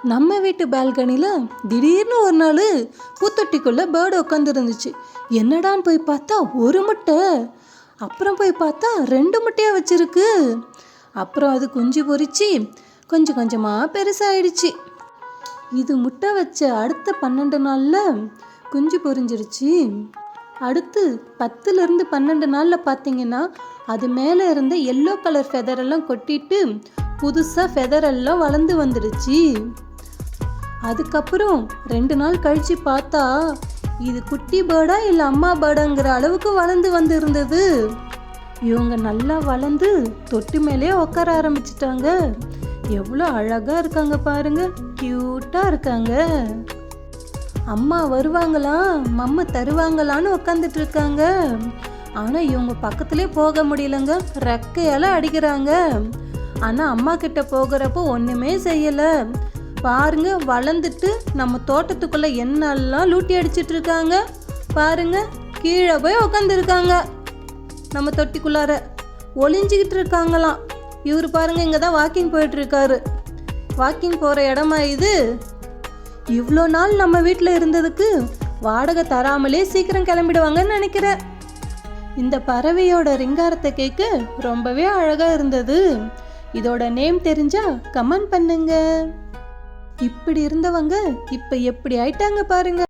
நம்ம வீட்டு பால்கனியில் திடீர்னு ஒரு நாள் பூத்தொட்டிக்குள்ளே பேர்டு உட்காந்துருந்துச்சு. என்னடான்னு போய் பார்த்தா ஒரு முட்டை, அப்புறம் போய் பார்த்தா 2 முட்டையாக வச்சிருக்கு. அப்புறம் அது குஞ்சு பொரிச்சு கொஞ்சம் கொஞ்சமாக பெருசாகிடுச்சு. இது முட்டை வச்ச அடுத்த 12 நாளில் குஞ்சு பொரிஞ்சிருச்சு. அடுத்து 10லேருந்து 12 நாளில் பார்த்தீங்கன்னா அது மேலே இருந்த எல்லோ கலர் ஃபெதரெல்லாம் கொட்டிட்டு புதுசாக ஃபெதரெல்லாம் வளர்ந்து வந்துடுச்சு. அதுக்கப்புறம் 2 நாள் கழித்து பார்த்தா இது குட்டி பேர்டா இல்லை அம்மா பேர்டாங்கிற அளவுக்கு வளர்ந்து வந்து இருந்தது. இவங்க நல்லா வளர்ந்து தொட்டி மேலே உட்கார ஆரம்பிச்சிட்டாங்க. எவ்வளோ அழகாக இருக்காங்க பாருங்க, க்யூட்டாக இருக்காங்க. அம்மா வருவாங்களா, மம்மா தருவாங்களான்னு உட்காந்துட்டு இருக்காங்க. ஆனால் இவங்க பக்கத்துலேயே போக முடியலங்க, ரெக்கையால் அடிக்கிறாங்க. ஆனால் அம்மா கிட்ட போகிறப்போ ஒன்றுமே செய்யலை. பாருங்க, வளர்ந்துட்டு நம்ம தோட்டத்துக்குள்ளே என்னெல்லாம் லூட்டி அடிச்சிட்டு இருக்காங்க பாருங்க. கீழே போய் உட்காந்துருக்காங்க, நம்ம தொட்டிக்குள்ளார ஒளிஞ்சிக்கிட்டு இருக்காங்களாம். இவர் பாருங்க, இங்கே தான் வாக்கிங் போயிட்டு இருக்காரு. வாக்கிங் போகிற இடமா இது? இவ்வளோ நாள் நம்ம வீட்டில் இருந்ததுக்கு வாடகை தராமலே சீக்கிரம் கிளம்பிடுவாங்கன்னு நினைக்கிறேன். இந்த பறவையோட ரிங்காரத்தை கேட்க ரொம்பவே அழகாக இருந்தது. இதோட நேம் தெரிஞ்சா கமெண்ட் பண்ணுங்க. இப்படி இருந்தவங்க இப்போ எப்படி ஆயிட்டாங்க பாருங்க.